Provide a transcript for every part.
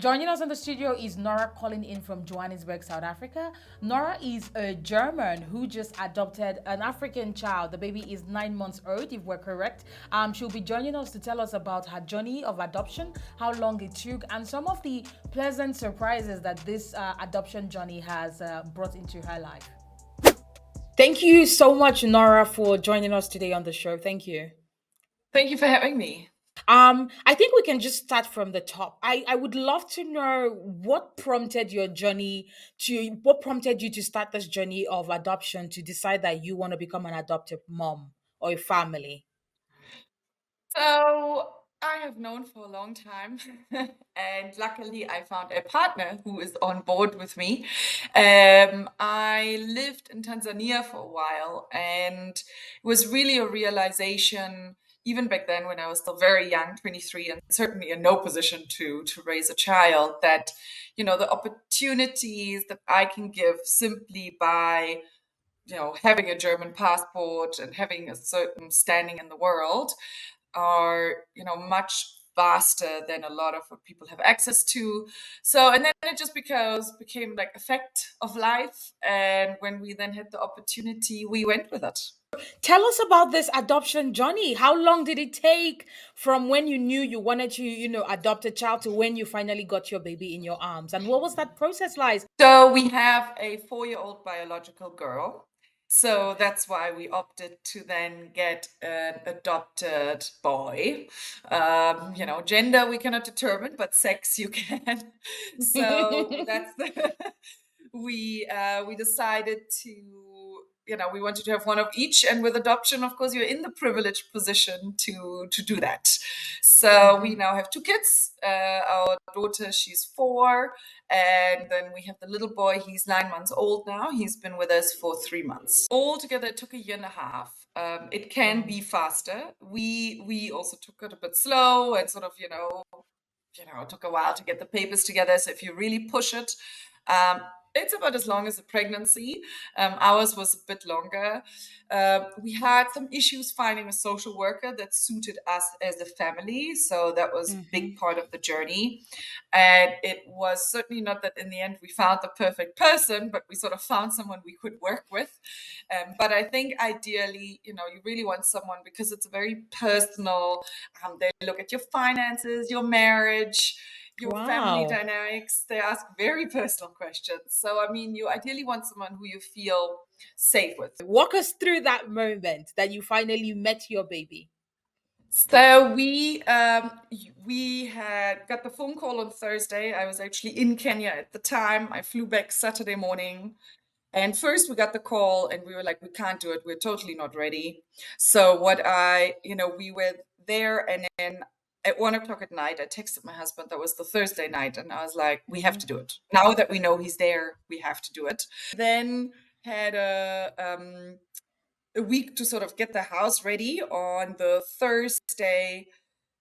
Joining us in the studio is Nora calling in from Johannesburg, South Africa. Nora is a German who just adopted an African child. The baby is 9 months old, if we're correct. She'll be joining us to tell us about her journey of adoption, how long it took, and some of the pleasant surprises that this adoption journey has brought into her life. Thank you so much, Nora, for joining us today on the show. Thank you. Thank you for having me. I think we can just start from the top. I would love to know what prompted you to start this journey of adoption to decide that you want to become an adoptive mom or a family. So I have known for a long time, and luckily I found a partner who is on board with me. I lived in Tanzania for a while, and it was really a realization, even back then when I was still very young, 23, and certainly in no position to raise a child, that the opportunities that I can give simply by having a German passport and having a certain standing in the world are much vaster than a lot of what people have access to. So and then it just became like a fact of life, and when we then had the opportunity, we went with it. Tell us about this adoption journey. How long did it take from when you knew you wanted to, adopt a child to when you finally got your baby in your arms? And what was that process like? So we have a 4-year-old biological girl. So that's why we opted to then get an adopted boy. Gender we cannot determine, but sex you can. So that's the we decided we wanted to have one of each, and with adoption, of course, you're in the privileged position to do that. So we now have two kids. Our daughter, she's 4, and then we have the little boy, he's 9 months old now. He's been with us for 3 months. Altogether, it took a year and a half. It can Wow. be faster. We also took it a bit slow and sort of, it took a while to get the papers together. So if you really push it, um, it's about as long as a pregnancy. Ours was a bit longer. We had some issues finding a social worker that suited us as a family. So that was a big part of the journey. And it was certainly not that in the end we found the perfect person, but we sort of found someone we could work with. But I think ideally, you really want someone because it's a very personal. They look at your finances, your marriage, your family Wow. dynamics. They ask very personal questions. So, I mean, you ideally want someone who you feel safe with. Walk us through that moment that you finally met your baby. So we had got the phone call on Thursday. I was actually in Kenya at the time. I flew back Saturday morning. And first we got the call and we were like, we can't do it. We're totally not ready. So we were there, and then at 1 o'clock at night, I texted my husband. That was the Thursday night. And I was like, we have to do it. Now that we know he's there, we have to do it. Then had a week to sort of get the house ready. On the Thursday,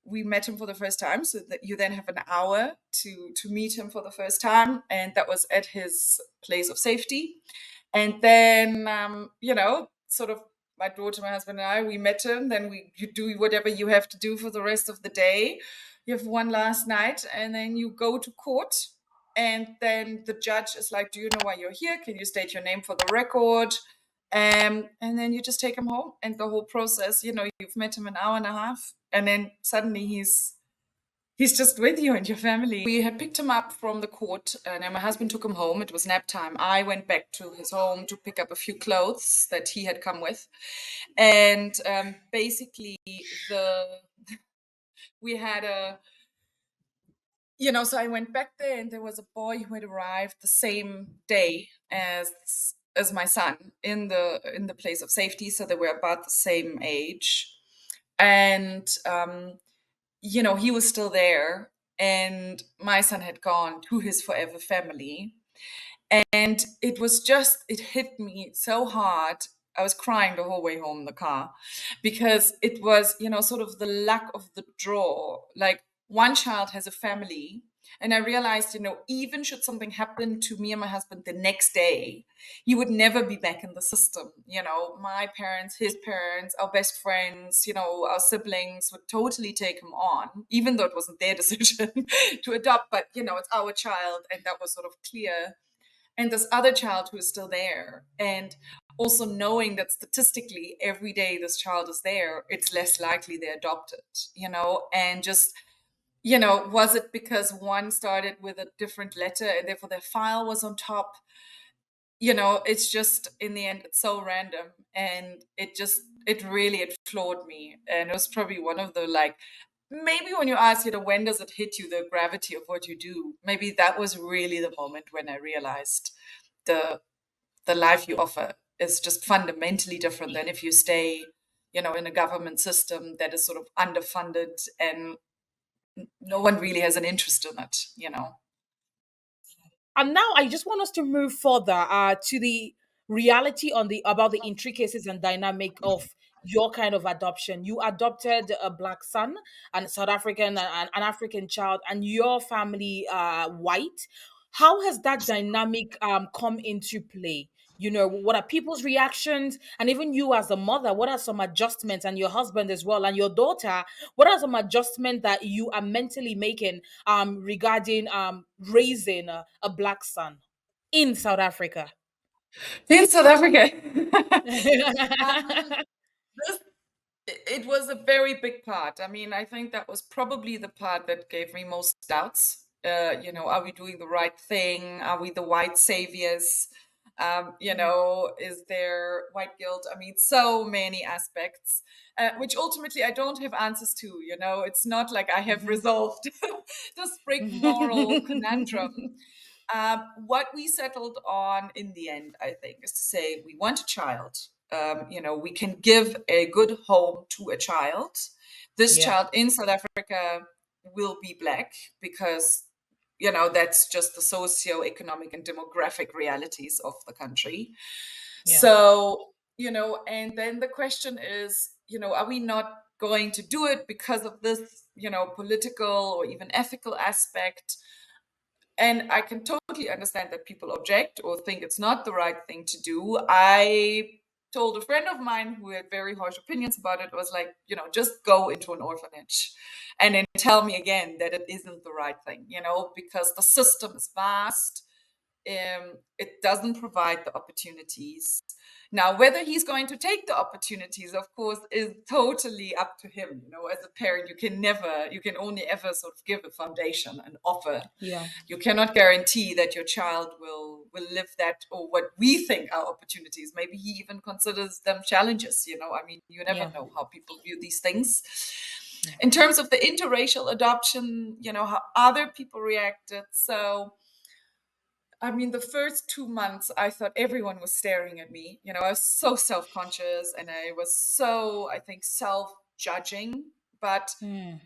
we met him for the first time, so that you then have an hour to meet him for the first time, and that was at his place of safety. And then sort of my daughter, my husband, and I, we met him. Then you do whatever you have to do for the rest of the day. You have one last night, and then you go to court. And then the judge is like, "Do you know why you're here? Can you state your name for the record?" And then you just take him home, and the whole process, you've met him an hour and a half, and then suddenly he's just with you and your family. We had picked him up from the court, and then my husband took him home. It was nap time. I went back to his home to pick up a few clothes that he had come with, and basically the we had so I went back there, and there was a boy who had arrived the same day as my son in the place of safety, so they were about the same age. And he was still there, and my son had gone to his forever family. And it hit me so hard. I was crying the whole way home in the car, because it was, sort of the luck of the draw. Like, one child has a family, And I realized, even should something happen to me and my husband the next day, he would never be back in the system. My parents, his parents, our best friends, our siblings would totally take him on, even though it wasn't their decision to adopt. But, it's our child. And that was sort of clear. And this other child who is still there. And also knowing that statistically, every day this child is there, it's less likely they're adopted, and just was it because one started with a different letter and therefore their file was on top? It's just in the end, it's so random. And it floored me. And it was probably one of the maybe when you ask, when does it hit you, the gravity of what you do? Maybe that was really the moment when I realized the the life you offer is just fundamentally different than if you stay, in a government system that is sort of underfunded and no one really has an interest in it. And now I just want us to move further to the reality on the about the intricacies and dynamic of your kind of adoption. You adopted a black son and South African and an African child, and your family white. How has that dynamic come into play? What are people's reactions? And even you as a mother, what are some adjustments, and your husband as well, and your daughter, what are some adjustments that you are mentally making regarding raising a black son in South Africa? In South Africa. this it was a very big part. I mean, I think that was probably the part that gave me most doubts. Are we doing the right thing? Are we the white saviors? Is there white guilt? I mean, so many aspects, which ultimately I don't have answers to. It's not like I have resolved this big moral conundrum. What we settled on in the end, I think, is to say we want a child. We can give a good home to a child. This Yeah, child in South Africa will be black because, that's just the socio-economic and demographic realities of the country. yeah, So, and then the question is, are we not going to do it because of this, political or even ethical aspect? And I can totally understand that people object or think it's not the right thing to do. I told a friend of mine who had very harsh opinions about it, was like, just go into an orphanage and then tell me again that it isn't the right thing, because the system is vast. It doesn't provide the opportunities. Now, whether he's going to take the opportunities, of course, is totally up to him. As a parent, you can only ever sort of give a foundation and offer. yeah, You cannot guarantee that your child will live that, or what we think are opportunities. Maybe he even considers them challenges. I mean, you never yeah, know how people view these things. yeah. In terms of the interracial adoption, how other people reacted. So I mean, the first 2 months, I thought everyone was staring at me. I was so self conscious and I was so, I think, self judging. But, Mm,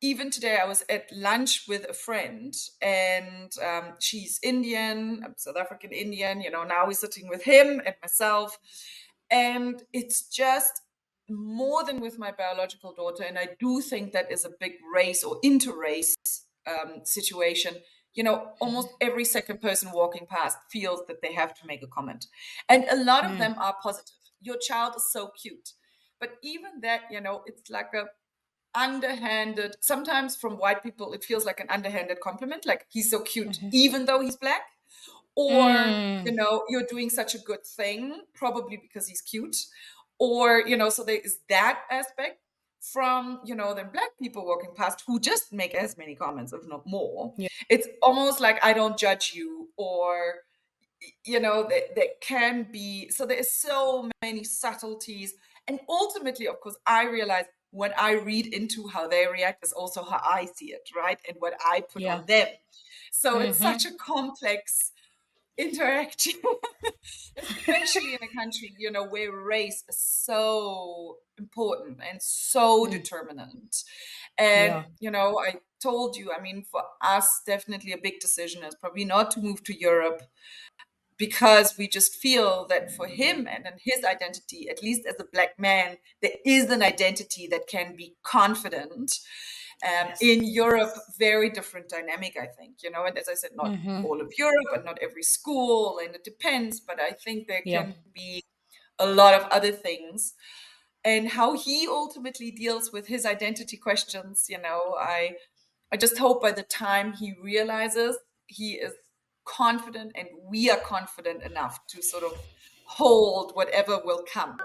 even today, I was at lunch with a friend and she's Indian, I'm South African Indian. Now we're sitting with him and myself. And it's just more than with my biological daughter. And I do think that is a big race or interrace situation. Almost every second person walking past feels that they have to make a comment. And a lot of mm, them are positive. Your child is so cute. But even that, it's like a underhanded, sometimes from white people, it feels like an underhanded compliment, like he's so cute, even though he's black. Or, mm, you're doing such a good thing, probably because he's cute. Or, so there is that aspect from, then black people walking past who just make as many comments, if not more. yeah, It's almost like I don't judge you, or, there can be, so there's so many subtleties. And ultimately, of course, I realize when I read into how they react is also how I see it, right? And what I put yeah. on them. So it's Mm-hmm. such a complex interaction, especially in a country, where race is so important and so Mm, determinant. And, yeah, I told you, I mean, for us, definitely a big decision is probably not to move to Europe, because we just feel that for him and his identity, at least as a black man, there is an identity that can be confident. In Europe, very different dynamic, I think, you know, and as I said, not all of Europe and not every school, and it depends, but I think there Yeah. can be a lot of other things. And how he ultimately deals with his identity questions, you know, I just hope by the time he realizes, he is confident and we are confident enough to sort of hold whatever will come.